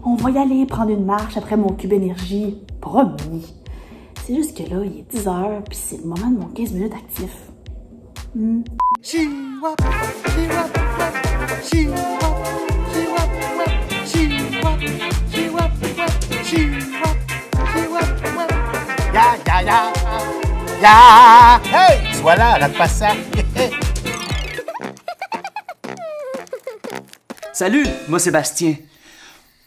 On va y aller prendre une marche après mon cube énergie. Promis. C'est juste que là, il est 10 h, puis c'est le moment de mon 15 minutes actif. Ya! Hey! Voilà, la passage. Salut, moi Sébastien.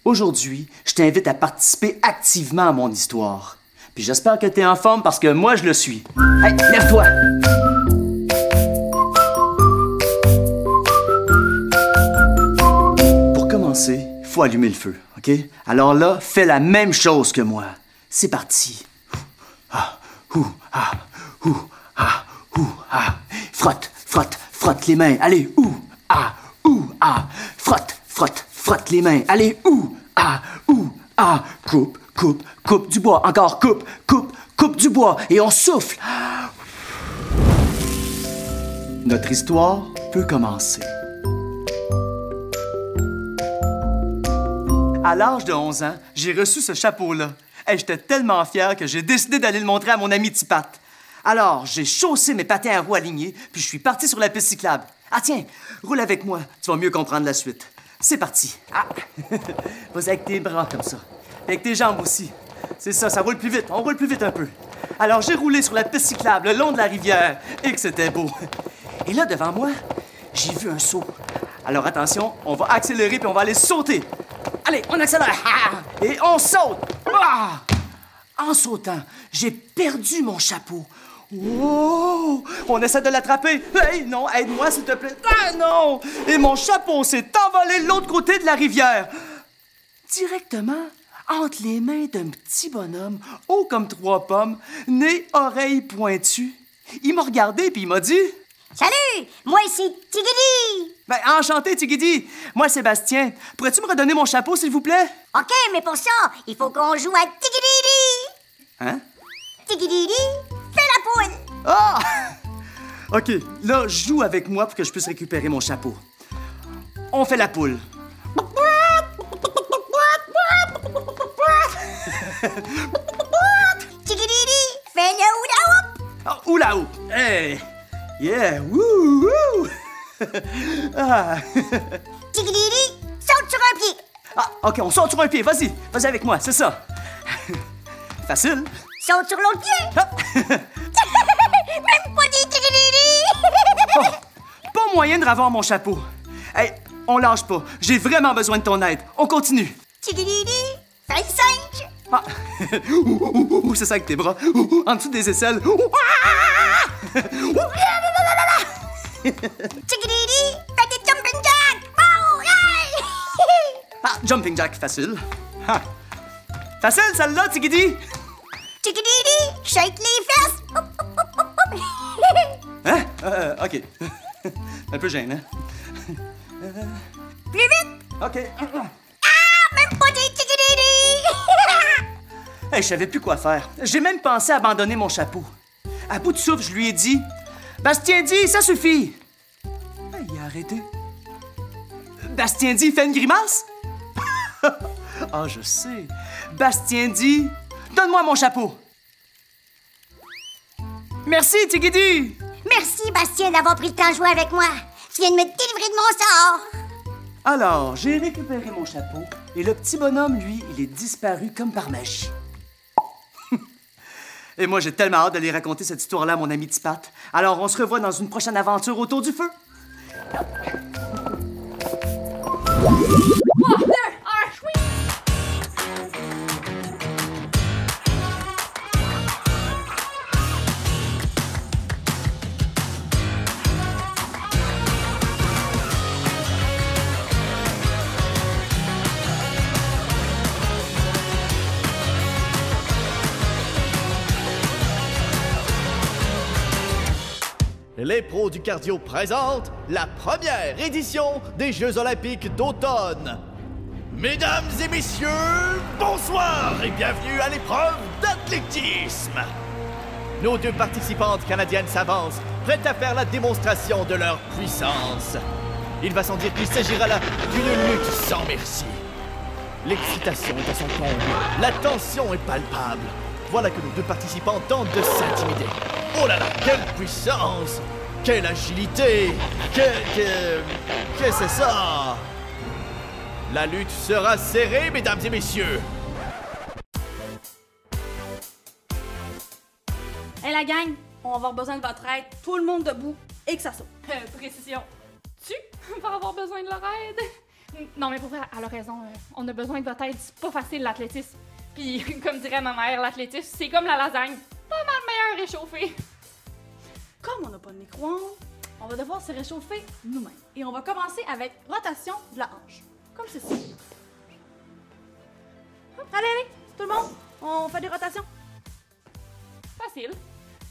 Aujourd'hui, je t'invite à participer activement à mon histoire. Puis j'espère que t'es en forme parce que moi, je le suis. Hey, lève-toi! Pour commencer, il faut allumer le feu, OK? Alors là, fais la même chose que moi. C'est parti. Frotte, frotte, frotte les mains. Allez, Frotte, frotte, frotte les mains. Allez, Coupe, coupe, coupe du bois. Encore, coupe, coupe, coupe du bois. Et on souffle. Notre histoire peut commencer. À l'âge de 11 ans, j'ai reçu ce chapeau-là. Hey, j'étais tellement fier que j'ai décidé d'aller le montrer à mon ami Tipat. Alors, j'ai chaussé mes patins à roues alignées, puis je suis parti sur la piste cyclable. Ah tiens, roule avec moi, tu vas mieux comprendre la suite. C'est parti. Vas-y avec tes bras comme ça. Et avec tes jambes aussi. C'est ça, ça roule plus vite. On roule plus vite un peu. Alors, j'ai roulé sur la piste cyclable le long de la rivière et que c'était beau. Et là, devant moi, j'ai vu un saut. Alors, attention, on va accélérer puis on va aller sauter. Allez, on accélère. Et on saute. En sautant, j'ai perdu mon chapeau. Oh! On essaie de l'attraper. Hey, non, aide-moi, s'il te plaît. Ah, non! Et mon chapeau s'est envolé de l'autre côté de la rivière. Directement entre les mains d'un petit bonhomme, haut comme 3 pommes, nez, oreilles pointues. Il m'a regardé puis il m'a dit... Salut! Moi, c'est Tigidi! Ben, enchanté, Tigidi. Moi, Sébastien. Pourrais-tu me redonner mon chapeau, s'il vous plaît? OK, mais pour ça, il faut qu'on joue à Tigidi! Hein? Tigidi, fais la poule! Ah! OK, là, joue avec moi pour que je puisse récupérer mon chapeau. On fait la poule. Tigidi, fais le hula-hoop! Oh, hula-hoop! Hey! Yeah! Woo! Woo! Ah! Tigidi, saute sur un pied! Ah, OK, on saute sur un pied. Vas-y, vas-y avec moi, c'est ça. Facile. Saute sur l'autre pied! Hop! Même pas dit Tigidi! Oh, pas moyen de ravoir mon chapeau. Hey, on lâche pas. J'ai vraiment besoin de ton aide. On continue. Tigidi, fais le singe! Ah! C'est ça avec tes bras. En dessous des aisselles. Tigidi, fais des jumping jacks! Oh, hey! Ah, jumping jack, facile. Ah. Facile, celle-là, Tigidi. Tigidi, shake les fesses! Hop, hop, hop, hop, hop. Hein? OK. Un peu gênant. Plus vite! OK. Ah, même pas dit Tigidi! Hey, je savais plus quoi faire. J'ai même pensé à abandonner mon chapeau. À bout de souffle, je lui ai dit... Bastien dit, ça suffit! Hey, il a arrêté. Bastien dit, fait une grimace? Ah, je sais. Bastien dit, donne-moi mon chapeau. Merci, Tigidi! Merci, Bastien, d'avoir pris le temps de jouer avec moi. Tu viens de me délivrer de mon sort. Alors, j'ai récupéré mon chapeau et le petit bonhomme, lui, il est disparu comme par magie. Et moi, j'ai tellement hâte d'aller raconter cette histoire-là à mon ami Tipat. Alors, on se revoit dans une prochaine aventure autour du feu. Les pros du cardio présentent la première édition des Jeux olympiques d'automne. Mesdames et messieurs, bonsoir et bienvenue à l'épreuve d'athlétisme. Nos 2 participantes canadiennes s'avancent, prêtes à faire la démonstration de leur puissance. Il va sans dire qu'il s'agira là d'une lutte sans merci. L'excitation est à son comble. La tension est palpable. Voilà que nos deux participants tentent de s'intimider. Oh là là, quelle puissance! Quelle agilité! Qu'est-ce que c'est ça? La lutte sera serrée, mesdames et messieurs! Hey la gang, on va avoir besoin de votre aide, tout le monde debout et que ça saute. Précision. Tu vas avoir besoin de leur aide? Non, mais pour vrai, elle a raison. On a besoin de votre aide. C'est pas facile, l'athlétisme. Puis, comme dirait ma mère, l'athlétisme, c'est comme la lasagne. Pas mal meilleur réchauffé. Comme on n'a pas de micro-ondes, on va devoir se réchauffer nous-mêmes. Et on va commencer avec rotation de la hanche. Comme ceci. Hop, allez, allez, tout le monde, on fait des rotations. Facile.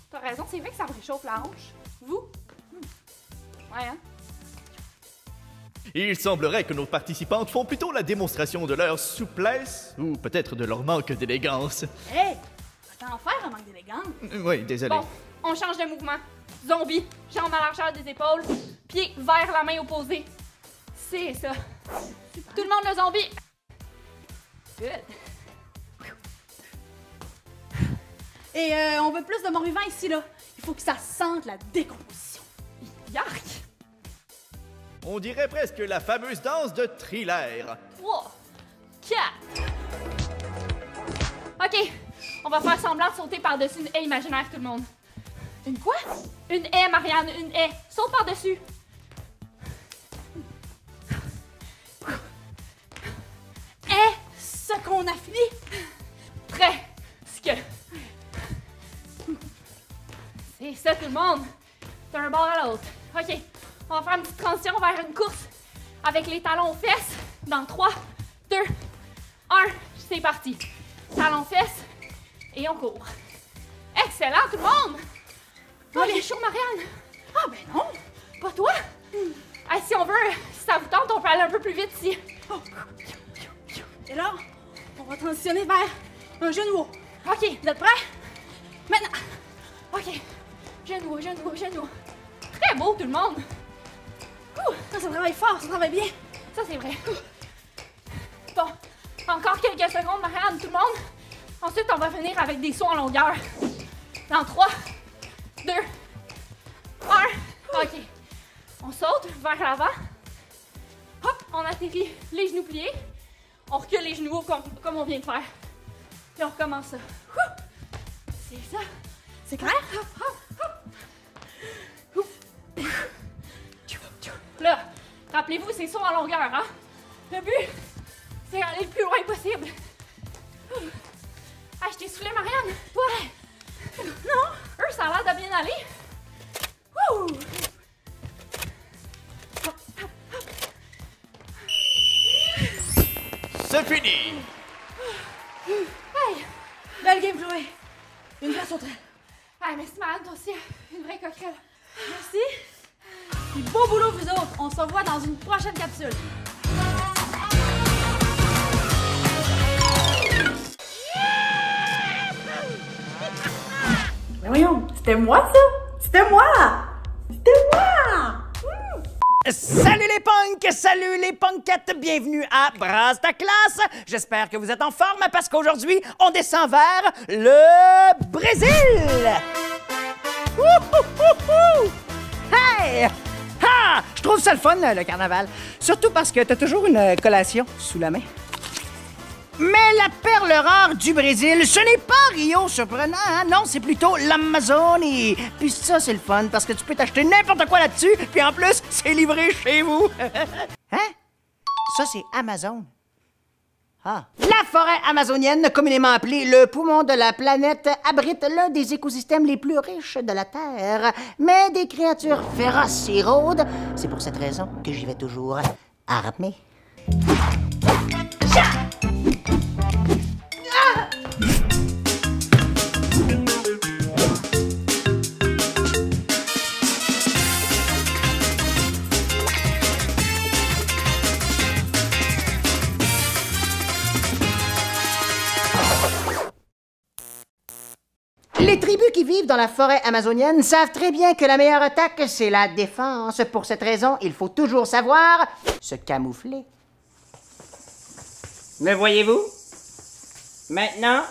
T'as raison, c'est vrai que ça me réchauffe la hanche. Vous? Ouais, hein? Il semblerait que nos participantes font plutôt la démonstration de leur souplesse, ou peut-être de leur manque d'élégance. Hey, va-t'en faire un manque d'élégance. Oui, désolé. Bon, on change de mouvement. Zombie, jambes à la largeur des épaules, pieds vers la main opposée. C'est ça. Tout le monde le zombie. Good. Et on veut plus de mort vivant ici, là. Il faut que ça sente la décomposition. Yark! On dirait presque la fameuse danse de Thriller. 3, 4. OK, on va faire semblant de sauter par-dessus une haie imaginaire, tout le monde. Une quoi? Une haie, Marianne, une haie. Saute par-dessus. Est-ce qu'on a fini? Prêt. C'est ça, tout le monde. D'un bord à l'autre. OK, on va faire une petite transition vers une course avec les talons aux fesses. Dans 3, 2, 1, c'est parti. Talons fesses et on court. Excellent, tout le monde! Toi, les chaud, Marianne? Ah ben non, Pas toi? Hey, si on veut, si ça vous tente, on peut aller un peu plus vite ici. Oh. Et là, on va transitionner vers un genou haut. OK, Vous êtes prêts? Maintenant! OK. Genou, genou, genou. Très beau, tout le monde. Ça travaille fort, ça travaille bien. Ça, c'est vrai. Bon, encore quelques secondes, Marianne, tout le monde. Ensuite, on va finir avec des sauts en longueur. Dans 3, 2, 1. OK. On saute vers l'avant. Hop, on atterrit les genoux pliés. On recule les genoux comme on vient de faire. Puis on recommence ça. C'est ça. C'est clair? Là, rappelez-vous, c'est sauts en longueur, hein? Le but, c'est d'aller le plus loin possible. Ah, je t'ai soufflé, Marianne. Ouais. Non, eux, ça a l'air de bien aller. Wouh! C'est fini! Hey! Belle game, Chloé. Une vraie sauterelle. Hey, merci, Marianne, toi aussi. Une vraie coquerelle. Merci. Puis beau boulot, vous autres. On se revoit dans une prochaine capsule. Mais voyons, c'était moi ça? C'était moi! C'était moi! Salut les punkettes, bienvenue à Brasse ta classe. J'espère que vous êtes en forme parce qu'aujourd'hui, on descend vers le Brésil. Wouhouhouhou! Hey! Ha! Je trouve ça le fun, le carnaval. Surtout parce que t'as toujours une collation sous la main. Mais la perle rare du Brésil, ce n'est pas Rio, surprenant, hein? Non, c'est plutôt l'Amazonie. Puis ça, c'est le fun, parce que tu peux t'acheter n'importe quoi là-dessus, puis en plus, c'est livré chez vous. Hein? Ça, c'est Amazon. Ah. La forêt amazonienne, communément appelée le poumon de la planète, abrite l'un des écosystèmes les plus riches de la Terre, mais des créatures féroces et rôdes. C'est pour cette raison que j'y vais toujours armé. Les tribus qui vivent dans la forêt amazonienne savent très bien que la meilleure attaque, c'est la défense. Pour cette raison, il faut toujours savoir se camoufler. Me voyez-vous? Maintenant,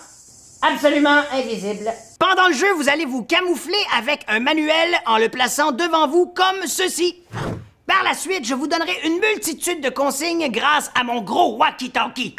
absolument invisible. Pendant le jeu, vous allez vous camoufler avec un manuel en le plaçant devant vous comme ceci. Par la suite, je vous donnerai une multitude de consignes grâce à mon gros walkie-talkie.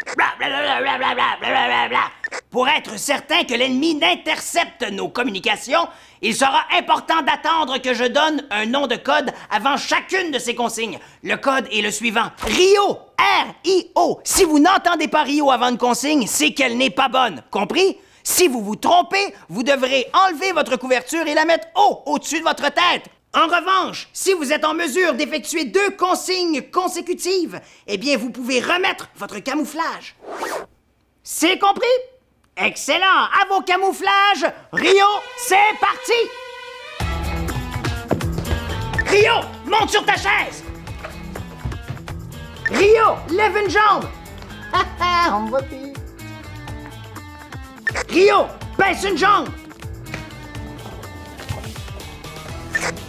Pour être certain que l'ennemi n'intercepte nos communications, il sera important d'attendre que je donne un nom de code avant chacune de ces consignes. Le code est le suivant. Rio! R-I-O! Si vous n'entendez pas Rio avant une consigne, c'est qu'elle n'est pas bonne. Compris? Si vous vous trompez, vous devrez enlever votre couverture et la mettre haut, au-dessus de votre tête. En revanche, si vous êtes en mesure d'effectuer 2 consignes consécutives, eh bien, vous pouvez remettre votre camouflage. C'est compris? Excellent! À vos camouflages! Rio, c'est parti! Rio, monte sur ta chaise! Rio, lève une jambe! On me voit plus. Rio, baisse une jambe!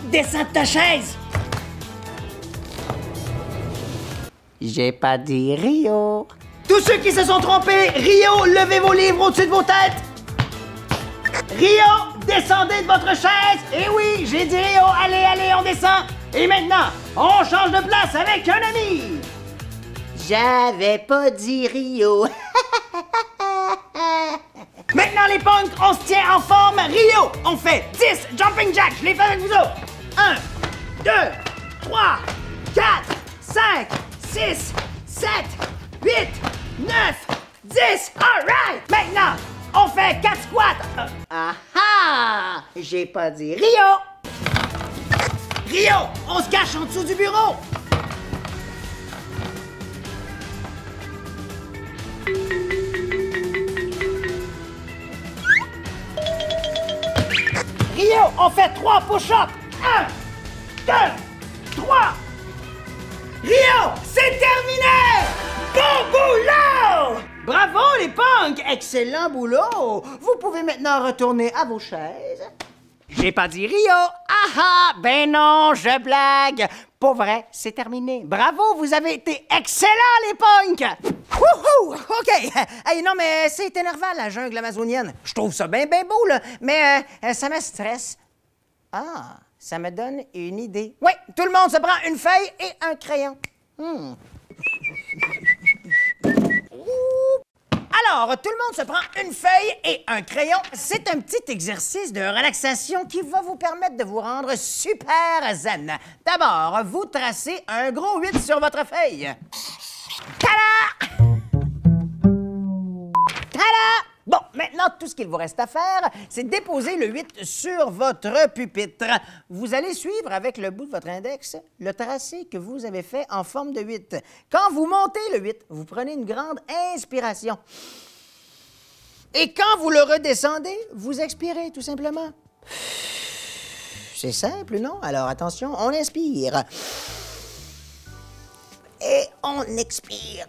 Descends de ta chaise! J'ai pas dit Rio. Tous ceux qui se sont trompés, Rio, levez vos livres au-dessus de vos têtes! Rio, descendez de votre chaise! Et oui, j'ai dit Rio, allez, allez, on descend! Et maintenant, on change de place avec un ami! J'avais pas dit Rio. Maintenant, les punks, on se tient en forme. Rio, on fait 10 jumping jacks. Je les fais avec vous autres. 1, 2, 3, 4, 5, 6, 7, 8, 9, 10. All right. Maintenant, on fait 4 squats. Ah! J'ai pas dit Rio. Rio, on se cache en dessous du bureau. Rio, on fait 3 push-ups! 1, 2, 3! Rio, c'est terminé! Bon boulot! Bravo les punks! Excellent boulot! Vous pouvez maintenant retourner à vos chaises. J'ai pas dit Rio! Ah ah! Ben non, je blague! Pour vrai, c'est terminé. Bravo, vous avez été excellents les punks! Wouhou! OK! Hey, non, mais c'est énervant, la jungle amazonienne. Je trouve ça bien, bien beau, là. Mais ça me stresse. Ah, ça me donne une idée. Oui, tout le monde se prend une feuille et un crayon. Alors, tout le monde se prend une feuille et un crayon. C'est un petit exercice de relaxation qui va vous permettre de vous rendre super zen. D'abord, vous tracez un gros 8 sur votre feuille. Tada! Tada! Bon, maintenant, tout ce qu'il vous reste à faire, c'est déposer le 8 sur votre pupitre. Vous allez suivre avec le bout de votre index le tracé que vous avez fait en forme de 8. Quand vous montez le 8, vous prenez une grande inspiration. Et quand vous le redescendez, vous expirez tout simplement. C'est simple, non? Alors, attention, on inspire. Et on expire.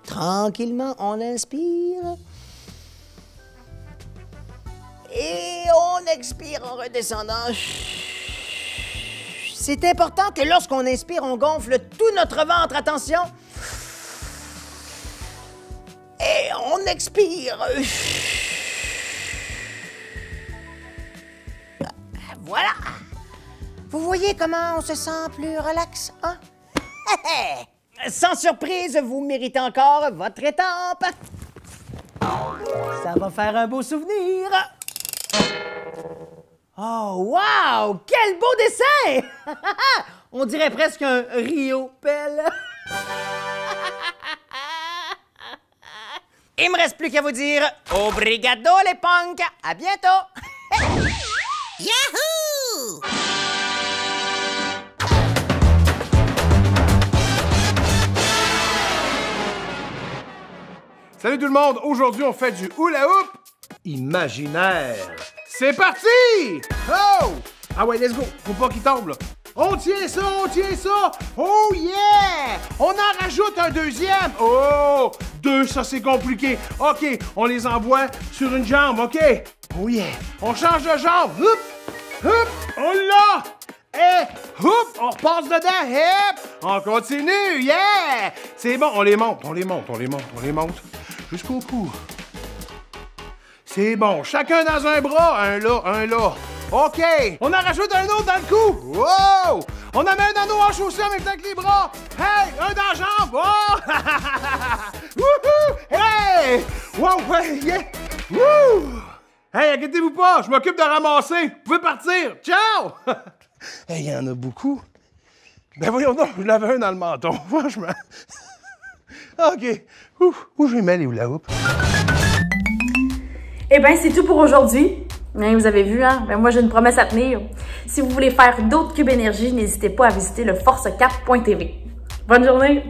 Tranquillement, on inspire. Et on expire en redescendant. C'est important que lorsqu'on inspire, on gonfle tout notre ventre. Attention. Et on expire. Voilà. Vous voyez comment on se sent plus relax, hein? Sans surprise, vous méritez encore votre étampe. Ça va faire un beau souvenir. Oh, wow! Quel beau dessin! On dirait presque un Rio Pelle. Il me reste plus qu'à vous dire obrigado les punks. À bientôt. Yahoo! Salut tout le monde! Aujourd'hui, on fait du hula hoop imaginaire. C'est parti! Oh! Ah ouais, let's go! Faut pas qu'il tombe, là. On tient ça, on tient ça! Oh yeah! On en rajoute un deuxième! Oh! 2, ça c'est compliqué. OK, on les envoie sur une jambe, OK? Oh yeah! On change de jambe! Hop! Hop! On l'a! Hé! Houp! On repasse dedans! Hip! On continue! Yeah! C'est bon, on les monte, on les monte, on les monte, on les monte. Jusqu'au cou. C'est bon. Chacun dans un bras. Un là, un là. OK. On en rajoute un autre dans le cou. Wow! On en met un anneau en chaussée en même temps que les bras. Hey! Un dans la jambe. Oh! Wouhou! Hey! Wow! Ouais! Yeah! Wouh! Hey, inquiétez-vous pas. Je m'occupe de ramasser. Vous pouvez partir. Ciao! Hey, il y en a beaucoup. Ben voyons donc, je l'avais un dans le menton. Franchement. OK. Où je vais mettre les hula hoops? Eh bien, c'est tout pour aujourd'hui. Vous avez vu, hein? Ben, moi, j'ai une promesse à tenir. Si vous voulez faire d'autres cubes énergie, n'hésitez pas à visiter le forcecap.tv. Bonne journée!